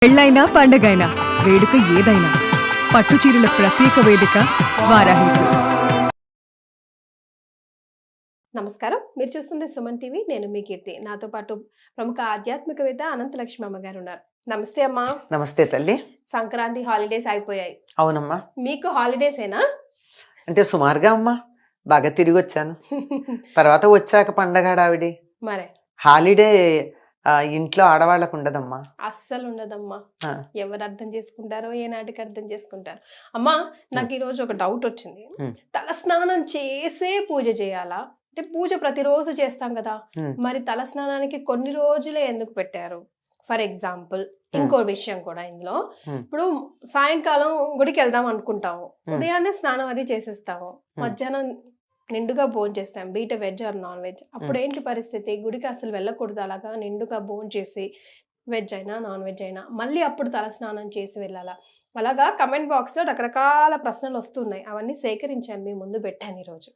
పెళ్ళైనా పండగైనా వేడుక ఏదైనా పట్టుచీరల ప్రత్యేక వేదిక వారాహి సిల్క్స్. నమస్కారం, మీరు చూస్తుంది సుమన్ టీవీ. నేను మీ కీర్తి. నాతో పాటు ప్రముఖ ఆధ్యాత్మికవేత్త అనంతలక్ష్మి అమ్మగారు ఉన్నారు. నమస్తే అమ్మా. నమస్తే తల్లి. సంక్రాంతి హాలిడేస్ అయిపోయాయి. అవునమ్మా. మీకు హాలిడేసేనా? అంటే సుమారుగా అమ్మా, బాగా తిరిగి వచ్చాను. తర్వాత వచ్చాక పండగ హడావిడి. మరే హాలిడే ఇంట్లో ఆడవాళ్ళకు ఉండదమ్మా, అస్సలు ఉండదమ్మా. ఎవరు అర్థం చేసుకుంటారో ఏనాటికి అర్థం చేసుకుంటారు. అమ్మా, నాకు ఈరోజు ఒక డౌట్ వచ్చింది. తల స్నానం చేసే పూజ చేయాలా? అంటే పూజ ప్రతిరోజు చేస్తాం కదా, మరి తల స్నానానికి కొన్ని రోజులే ఎందుకు పెట్టారు? ఫర్ ఎగ్జాంపుల్ ఇంకో విషయం కూడా ఇందులో, ఇప్పుడు సాయంకాలం గుడికి వెళ్దాం అనుకుంటాము, ఉదయాన్నే స్నానం అది చేసేస్తాము, మధ్యాహ్నం నిండుగా భోజనం చేస్తాం, బీట వెజ్ ఆర్ నాన్ వెజ్. అప్పుడు ఏంటి పరిస్థితి? గుడికి అసలు వెళ్ళకూడదు, అలాగా నిండుగా భోజనం చేసి వెజ్ అయినా నాన్ వెజ్ అయినా మళ్ళీ అప్పుడు తల స్నానం చేసి వెళ్ళాలా? అలాగా కమెంట్ బాక్స్ లో రకరకాల ప్రశ్నలు వస్తున్నాయి, అవన్నీ సేకరించాను, మీ ముందు పెట్టాను ఈరోజు.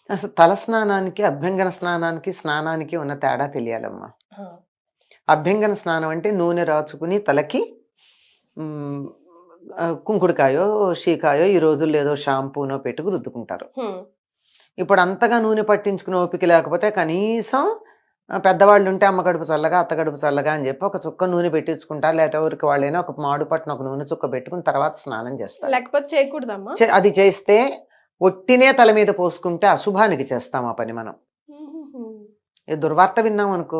అసలు తల స్నానానికి అభ్యంగన స్నానానికి ఉన్న తేడా తెలియాలమ్మా. అభ్యంగన స్నానం అంటే నూనె రాచుకుని తలకి కుంకుడుకాయో షీకాయో ఈ రోజుల్లో ఏదో షాంపూనో పెట్టుకు రుద్దుకుంటారు. ఇప్పుడు అంతగా నూనె పట్టించుకునే ఓపిక లేకపోతే కనీసం పెద్దవాళ్ళు ఉంటే అమ్మ కడుపు చల్లగా అత్త కడుపు చల్లగా అని చెప్పి ఒక చుక్క నూనె పెట్టించుకుంటారు, లేకపోతే ఎవరికి వాళ్ళైనా ఒక మాడు పట్టున ఒక నూనె చుక్క పెట్టుకుని తర్వాత స్నానం చేస్తారు. లేకపోతే చేయకూడదమ్మా. అది చేస్తే ఒట్టినే తల మీద పోసుకుంటే అశుభానికి చేస్తాం ఆ పని. మనం దుర్వార్త విన్నాం అనుకో,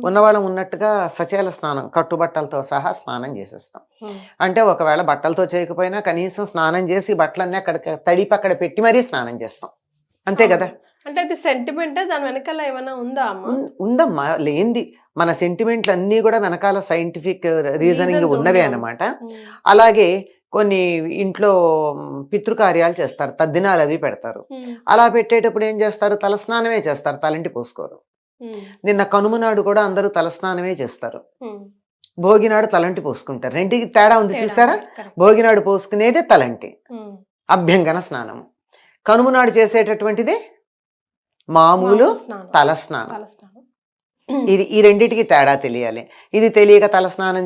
ఉన్నవాళ్ళం ఉన్నట్టుగా సచేల స్నానం కట్టుబట్టలతో సహా స్నానం చేసేస్తాం. అంటే ఒకవేళ బట్టలతో చేయకపోయినా కనీసం స్నానం చేసి బట్టలన్నీ అక్కడ తడిపి అక్కడ పెట్టి మరీ స్నానం చేస్తాం, అంతే కదా. అంటే అది సెంటిమెంట్, దాని వెనకాల ఏమైనా ఉందా అమ్మా? ఉందమ్మా, లేనిది మన సెంటిమెంట్లు అన్నీ కూడా వెనకాల సైంటిఫిక్ రీజనింగ్ ఉన్నవే అన్నమాట. అలాగే కొన్ని ఇంట్లో పితృకార్యాలు చేస్తారు, తద్దినాలు అవి పెడతారు. అలా పెట్టేటప్పుడు ఏం చేస్తారు? తలస్నానమే చేస్తారు, తలంటి పోసుకోరు. నిన్న కనుమ నాడు కూడా అందరూ తలస్నానమే చేస్తారు, భోగినాడు తలంటి పోసుకుంటారు. రెండుకి తేడా ఉంది చూసారా? భోగినాడు పోసుకునేదే తలంటి, అభ్యంగన స్నానం. కనుమ నాడు చేసేటటువంటిది మామూలు తలస్నానం. ఈ రెండిటికి తేడా తెలియాలి. ఇది తెలియక తలస్నానం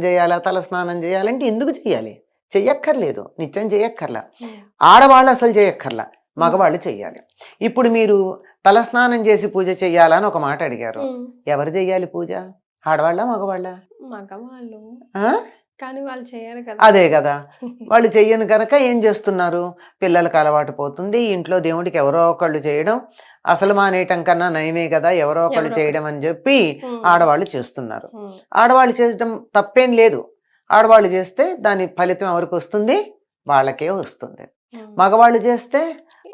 చేయాలంటే ఎందుకు చేయాలి? చెయ్యక్కర్లేదు, నిత్యం చేయక్కర్లా. ఆడవాళ్ళు అసలు చేయక్కర్లా, మగవాళ్ళు చెయ్యాలి. ఇప్పుడు మీరు తలస్నానం చేసి పూజ చెయ్యాలని ఒక మాట అడిగారు. ఎవరు చెయ్యాలి పూజ? ఆడవాళ్ళ మగవాళ్ళ? మగవాళ్ళు. కానీ వాళ్ళు చేయరు కదా. అదే కదా, వాళ్ళు చెయ్యను కనుక ఏం చేస్తున్నారు? పిల్లలకు అలవాటు పోతుంది, ఇంట్లో దేవుడికి ఎవరో ఒకళ్ళు చేయడం అసలు మానేయటం కన్నా నయమే కదా, ఎవరో ఒకళ్ళు చేయడం అని చెప్పి ఆడవాళ్ళు చేస్తున్నారు. ఆడవాళ్ళు చేయడం తప్పేం లేదు, ఆడవాళ్ళు చేస్తే దాని ఫలితం ఎవరికి వస్తుంది? వాళ్ళకే వస్తుంది. మగవాళ్ళు చేస్తే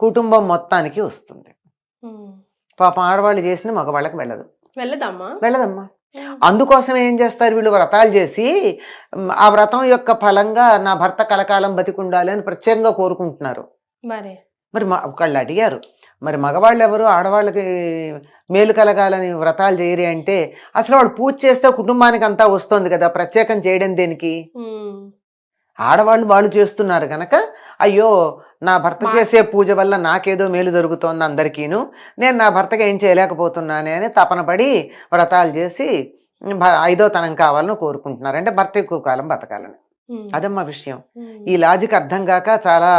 కుటుంబం మొత్తానికి వస్తుంది. పాపం ఆడవాళ్ళు చేసింది మగవాళ్ళకి వెళ్ళదమ్మా. అందుకోసం ఏం చేస్తారు వీళ్ళు? వ్రతాలు చేసి ఆ వ్రతం యొక్క ఫలంగా నా భర్త కలకాలం బతికుండాలి అని ప్రత్యేకంగా కోరుకుంటున్నారు. మరి ఒకళ్ళు అడిగారు, మరి మగవాళ్ళు ఎవరు ఆడవాళ్ళకి మేలు కలగాలని వ్రతాలు చేయరు అంటే, అసలు వాళ్ళు పూజ చేస్తే కుటుంబానికి అంతా వస్తుంది కదా, ప్రత్యేకం చేయడం దేనికి? ఆడవాళ్ళు చేస్తున్నారు గనక అయ్యో నా భర్త చేసే పూజ వల్ల నాకేదో మేలు జరుగుతోంది అందరికీను, నేను నా భర్తగా ఏం చేయలేకపోతున్నానే అని తపన పడి వ్రతాలు చేసి 5వ తనం కావాలని కోరుకుంటున్నారు. అంటే భర్త ఎక్కువ కాలం బతకాలని. అదమ్మా విషయం. ఈ లాజిక్ అర్థం కాక చాలా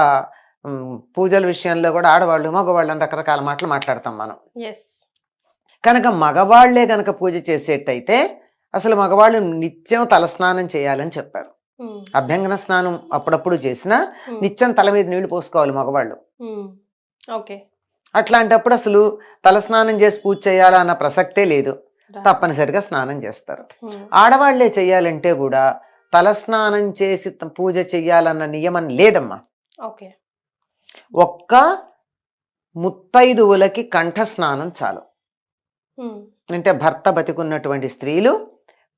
పూజల విషయంలో కూడా ఆడవాళ్ళు మగవాళ్ళు అని రకరకాల మాటలు మాట్లాడతాం మనం. కనుక మగవాళ్లే గనక పూజ చేసేటైతే అసలు మగవాళ్ళు నిత్యం తలస్నానం చేయాలని చెప్పారు. అభ్యంగన స్నానం అప్పుడప్పుడు చేసినా నిత్యం తల మీద నీళ్లు పోసుకోవాలి మగవాళ్ళు. అట్లాంటప్పుడు అసలు తలస్నానం చేసి పూజ చేయాలా అన్న ప్రసక్తే లేదు, తప్పనిసరిగా స్నానం చేస్తారు. ఆడవాళ్లే చెయ్యాలంటే కూడా తలస్నానం చేసి పూజ చెయ్యాలన్న నియమం లేదమ్మా. ఒక్క ముత్తైదువులకి కంఠస్నానం చాలు. అంటే భర్త బతికున్నటువంటి స్త్రీలు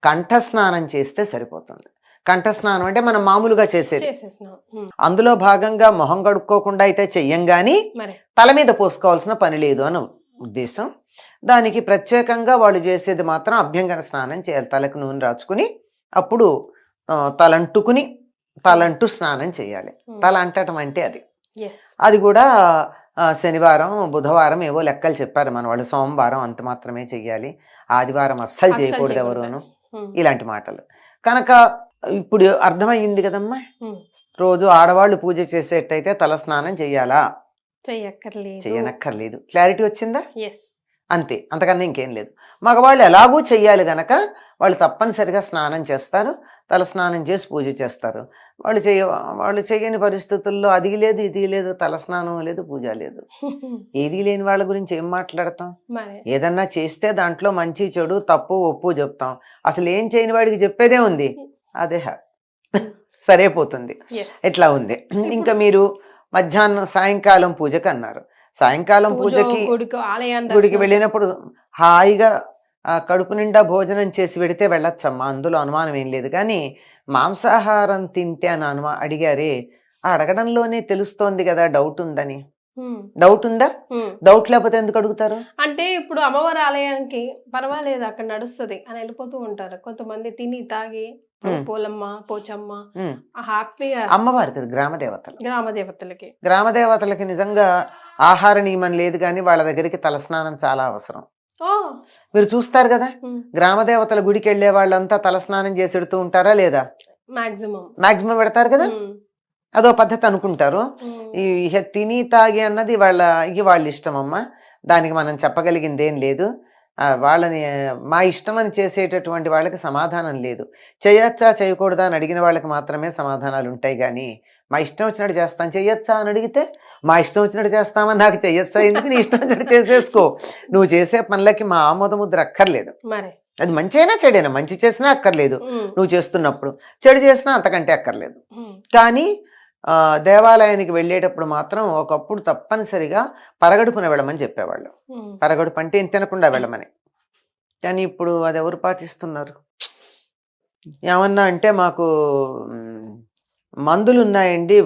కంఠస్నానం చేస్తే సరిపోతుంది. కంఠస్నానం అంటే మనం మామూలుగా చేసేది. అందులో భాగంగా మొహం కడుక్కోకుండా అయితే చెయ్యం గాని తల మీద పోసుకోవాల్సిన పని లేదు అని ఉద్దేశం. దానికి ప్రత్యేకంగా వాళ్ళు చేసేది మాత్రం అభ్యంగన స్నానం చేయాలి. తలకు నూనె రాచుకుని అప్పుడు తలంటూ స్నానం చేయాలి. తల అంటటం అంటే అది కూడా శనివారం బుధవారం ఏవో లెక్కలు చెప్పారు మన వాళ్ళు. సోమవారం అంత మాత్రమే చెయ్యాలి, ఆదివారం అస్సలు చేయకూడదు ఎవరును, ఇలాంటి మాటలు. కనుక ఇప్పుడు అర్థమయ్యింది కదమ్మా. ఉమ్. రోజు ఆడవాళ్ళు పూజ చేసేటైతే తల స్నానం చెయ్యాలా? చెయ్యక్కర్లేదు. చెయ్యనక్కర్లేదు. క్లారిటీ వచ్చిందా? ఎస్. అంతే, అంతకన్నా ఇంకేం లేదు. మగవాళ్ళు ఎలాగూ చెయ్యాలి గనక వాళ్ళు తప్పనిసరిగా స్నానం చేస్తారు, తల స్నానం చేసి పూజ చేస్తారు. వాళ్ళు చేయని పరిస్థితుల్లో అది లేదు ఇది లేదు, తల స్నానం లేదు, పూజ లేదు. ఏదీ లేని వాళ్ళ గురించి ఏం మాట్లాడతాం? మరి ఏదన్నా చేస్తే దాంట్లో మంచి చెడు తప్పు ఒప్పు చెప్తాం. అసలు ఏం చేయని వాడికి చెప్పేదే ఉంది, అదే సరిపోతుంది. ఎస్. ఎట్లా ఉంది. ఇంకా మీరు మధ్యాహ్నం సాయంకాలం పూజకి అన్నారు. సాయంకాలం పూజకి గుడికి వెళ్ళినప్పుడు హాయిగా కడుపు నిండా భోజనం చేసి పెడితే వెళ్ళొచ్చమ్మా, అందులో అనుమానం ఏం లేదు. కానీ మాంసాహారం తింటే అని అడిగారే, ఆ అడగడంలోనే తెలుస్తోంది కదా డౌట్ ఉందని. డౌట్ ఉందా? డౌట్ లేకపోతే ఎందుకు అడుగుతారు? అంటే ఇప్పుడు అమ్మవారి ఆలయానికి పర్వాలేదు అక్కడ నడుస్తుంది అని వెళ్ళిపోతూ ఉంటారు కొంతమంది, తిని తాగి పోలమ్మ పోచమ్మ హ్యాపీగా. అమ్మవారి కదా, గ్రామ దేవతలకి నిజంగా ఆహార నియమం లేదు, కానీ వాళ్ళ దగ్గరికి తలస్నానం చాలా అవసరం. మీరు చూస్తారు కదా, గ్రామ దేవతల గుడికి వెళ్లే వాళ్ళంతా తలస్నానం చేసి పెడుతూ ఉంటారా లేదా? మాక్సిమం పెడతారు కదా, అదో పద్ధతి అనుకుంటారు. ఈ తిని తాగి అన్నది వాళ్ళ ఇష్టం అమ్మా, దానికి మనం చెప్పగలిగింది ఏం లేదు. వాళ్ళని మా ఇష్టం అని చేసేటటువంటి వాళ్ళకి సమాధానం లేదు. చేయొచ్చా చేయకూడదా అని అడిగిన వాళ్ళకి మాత్రమే సమాధానాలు ఉంటాయి. కానీ మా ఇష్టం వచ్చినట్టు చేస్తాను, చెయ్యొచ్చా అని అడిగితే మా ఇష్టం వచ్చినట్టు చేస్తామని నాకు చెయ్యొచ్చా ఎందుకు, నీ ఇష్టం వచ్చినట్టు చేసేసుకో. నువ్వు చేసే పనులకి మా ఆమోద ముద్ర అక్కర్లేదు. అది మంచి అయినా చెడైనా, మంచి చేసినా అక్కర్లేదు నువ్వు చేస్తున్నప్పుడు, చెడు చేసినా అంతకంటే అక్కర్లేదు. కానీ దేవాలయానికి వెళ్ళేటప్పుడు మాత్రం ఒకప్పుడు తప్పనిసరిగా పరగడుపున వెళ్ళమని చెప్పేవాళ్ళు. పరగడుపు అంటే ఏం తినకుండా వెళ్ళమని. కానీ ఇప్పుడు అది ఎవరు పాటిస్తున్నారు? ఏమన్నా అంటే మాకు మందులు ఉన్నాయండి,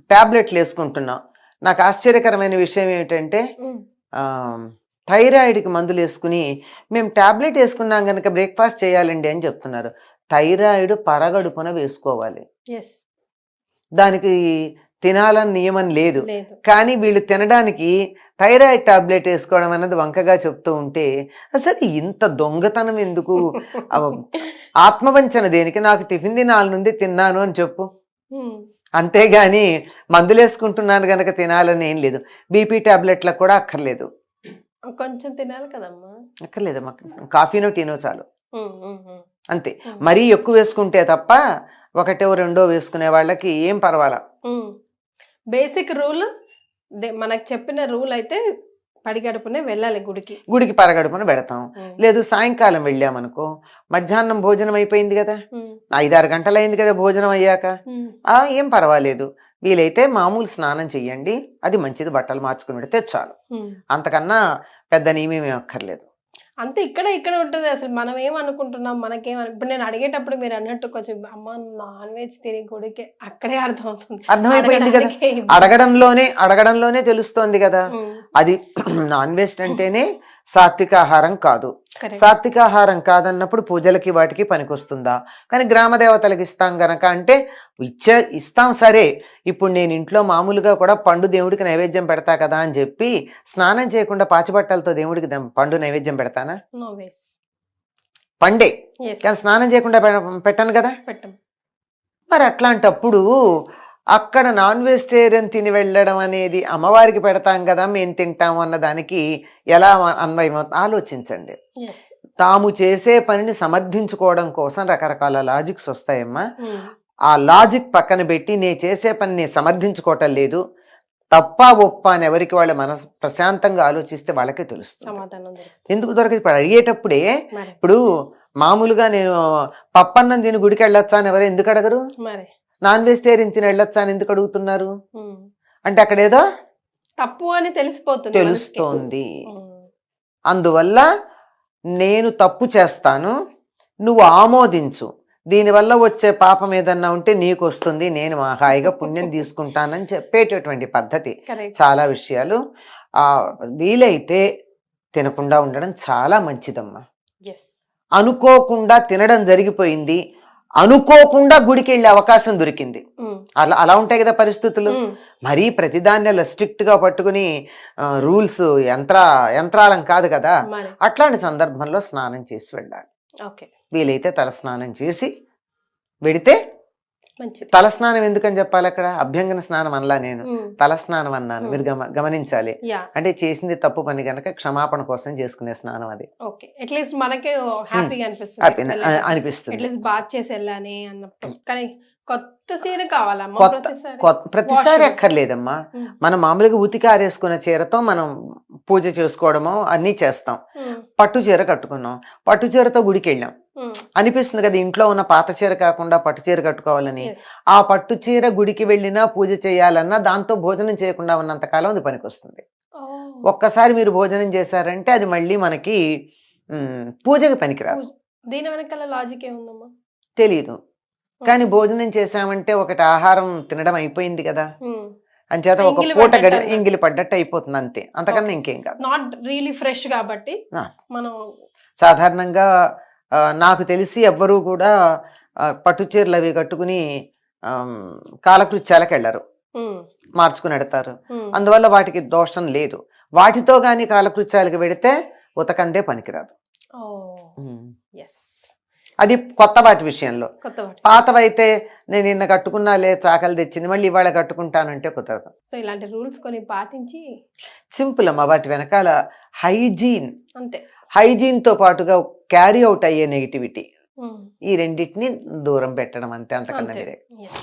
టాబ్లెట్లు వేసుకుంటున్నాం. నాకు ఆశ్చర్యకరమైన విషయం ఏమిటంటే థైరాయిడ్కి మందులు వేసుకుని మేము టాబ్లెట్ వేసుకున్నాం కనుక బ్రేక్ఫాస్ట్ చేయాలండి అని చెప్తున్నారు. థైరాయిడ్ పరగడుపున వేసుకోవాలి, దానికి తినాలని నియమం లేదు. కానీ వీళ్ళు తినడానికి థైరాయిడ్ టాబ్లెట్ వేసుకోవడం అన్నది వంకగా చెప్తూ ఉంటే అసలు ఇంత దొంగతనం ఎందుకు? ఆత్మవంచన దేనికి? నాకు టిఫిన్ తినాలనుంది తిన్నాను అని చెప్పు, అంతేగాని మందులు వేసుకుంటున్నాను గనక తినాలని ఏం లేదు. బీపీ టాబ్లెట్లకు కూడా అక్కర్లేదు, కొంచెం తినాలి కదమ్మా. అక్కర్లేదమ్మా, కాఫీనో టీనో చాలు, అంతే. మరీ ఎక్కువ వేసుకుంటే తప్ప ఒకటో రెండో వేసుకునే వాళ్ళకి ఏం పర్వాలా. బేసిక్ రూల్ మనకు చెప్పిన రూల్ అయితే పడిగడుపునే వెళ్ళాలి గుడికి పరగడుపున పెడతాం. లేదు సాయంకాలం వెళ్ళామనుకో, మధ్యాహ్నం భోజనం అయిపోయింది కదా, 5-6 గంటలు అయింది కదా భోజనం అయ్యాక, ఏం పర్వాలేదు. వీలైతే మామూలు స్నానం చెయ్యండి, అది మంచిది, బట్టలు మార్చుకుని పెడితే చాలు. అంతకన్నా పెద్ద నియమేమీ అక్కర్లేదు. అంతే. ఇక్కడ ఉంటుంది. అసలు మనం ఏమనుకుంటున్నాం, ఇప్పుడు నేను అడిగేటప్పుడు మీరు అన్నట్టు కొంచెం అమ్మ నాన్ వెజ్ తిని గుడికి, అక్కడే అర్థమైపోయింది కదా, అడగడంలోనే తెలుస్తోంది కదా. అది నాన్ వెజ్ అంటేనే సాత్విక ఆహారం కాదు. సాత్విక ఆహారం కాదన్నప్పుడు పూజలకి వాటికి పనికొస్తుందా? కానీ గ్రామ దేవతలకు ఇస్తాం గనక అంటే ఇస్తాం సరే. ఇప్పుడు నేను ఇంట్లో మామూలుగా కూడా పండు దేవుడికి నైవేద్యం పెడతా కదా అని చెప్పి స్నానం చేయకుండా పాచిబట్టలతో దేవుడికి పండు నైవేద్యం పెడతానా? పండే, కానీ స్నానం చేయకుండా పెట్టను కదా. మరి అట్లాంటప్పుడు అక్కడ నాన్ వెజిటేరియన్ తిని వెళ్ళడం అనేది అమ్మవారికి పెడతాం కదా మేము తింటాము అన్న దానికి ఎలా అన్వయం ఆలోచించండి. తాము చేసే పనిని సమర్థించుకోవడం కోసం రకరకాల లాజిక్స్ వస్తాయమ్మా. ఆ లాజిక్ పక్కన పెట్టి నేను చేసే పని సమర్థించుకోవటం లేదు, తప్ప ఒప్ప అని ఎవరికి వాళ్ళ మనసు ప్రశాంతంగా ఆలోచిస్తే వాళ్ళకే తెలుస్తుంది. ఎందుకు దొరకదు? ఇప్పుడు అడిగేటప్పుడే, ఇప్పుడు మామూలుగా నేను పప్పన్నం తిని గుడికి వెళ్ళొచ్చా అని ఎవరు ఎందుకు అడగరు? నాన్ వెజిటేరియన్ తిని వెళ్ళొచ్చా అని ఎందుకు అడుగుతున్నారు? అంటే అక్కడ ఏదో తప్పు అని తెలుస్తోంది. అందువల్ల నేను తప్పు చేస్తాను, నువ్వు ఆమోదించు, దీనివల్ల వచ్చే పాపం ఏదన్నా ఉంటే నీకు వస్తుంది, నేను హాయిగా పుణ్యం తీసుకుంటానని చెప్పేటటువంటి పద్ధతి. చాలా విషయాలు వీలైతే తినకుండా ఉండడం చాలా మంచిదమ్మా. అనుకోకుండా తినడం జరిగిపోయింది, అనుకోకుండా గుడికి వెళ్ళే అవకాశం దొరికింది, అలా ఉంటాయి కదా పరిస్థితులు. మరీ ప్రతిదాన్ని అలా స్ట్రిక్ట్ గా పట్టుకుని రూల్స్ యంత్రాలం కాదు కదా. అట్లాంటి సందర్భంలో స్నానం చేసి వెళ్ళాలి. వీలైతే తల స్నానం చేసి వెడితే మంచిది. తలస్నానం ఎందుకని చెప్పాలి అక్కడ? అభ్యంగన స్నానం అనలా నేను, ఉమ్, తలస్నానం అన్నాను. మీరు గమనించాలి. యా అంటే చేసింది తప్పు పని గనక క్షమాపణ కోసం చేసుకునే స్నానం అది. ఓకే. అట్లీస్ట్ మనకే హ్యాపీగా హ్యాపీ అనిపిస్తుంది, అనిపిస్తుంది. అట్లీస్ట్ బాత్ చేసి వెళ్ళాలి అన్నట్టు. కానీ కొత్త చీర కావాలమ్మా ప్రతిసారి? ప్రతిసారి Wash. అక్కర్లేదమ్మా. ఉమ్, మనం మామూలుగా ఉతికి ఆరేసుకున్న చీరతో మనం పూజ చేసుకోవడము అన్నీ చేస్తాం. ఉమ్, పట్టు చీర కట్టుకున్నాం, పట్టు చీరతో గుడికి వెళ్ళాం, ఉమ్, అనిపిస్తుంది కదా ఇంట్లో ఉన్న పాత చీర కాకుండా పట్టు చీర కట్టుకోవాలని. yes. ఆ పట్టు చీర గుడికి వెళ్ళినా పూజ చేయాలన్నా దాంతో భోజనం చేయకుండా ఉన్నంత కాలం అది పనికొస్తుంది. Oh. ఒక్కసారి మీరు భోజనం చేశారంటే అది మళ్ళీ మనకి పూజకి పనికిరాదు. దీని వెనకాల లాజిక్ ఏముందమ్మా? తెలియదు. కానీ భోజనం చేశామంటే ఒకటి ఆహారం తినడం అయిపోయింది కదా, ఉమ్, అంచేత ఒక ఎంగిలి పూట పడ్డట్టు అన్నమాట. ఎంగిలి పడ్డట్టు అయిపోతుంది అంతే, అంతకన్నా ఇంకేం కాదు. నాట్ రియలీ ఫ్రెష్ కాబట్టి ఆ. మనం సాధారణంగా నాకు తెలిసి ఎవ్వరూ కూడా పట్టు చీరలు అవి కట్టుకుని కాలకృత్యాలకు వెళ్ళరు, ఉమ్, మార్చుకుని ఎడతారు. ఉమ్, అందువల్ల వాటికి దోషం లేదు. వాటితో కానీ కాలకృత్యాలకు పెడితే ఉతకందే పనికిరాదు. oh, yes. అది కొత్త వాటి విషయంలో. కొత్త వాటి. పాతవైతే నేను నిన్న కట్టుకున్నాలే చాకలు తెచ్చింది మళ్ళీ ఇవాళ కట్టుకుంటానంటే కుదరదు. సో ఇలాంటి రూల్స్ కొన్ని పాటించి సింపుల్ అమ్మా. వాటి వెనకాల హైజీన్, అంతే. హైజీన్తో పాటుగా క్యారీ అవుట్ అయ్యే నెగిటివిటీ, ఉమ్, ఈ రెండింటిని దూరం పెట్టడం అంతే, అంతకన్నా అంతే. వేరే. Yes.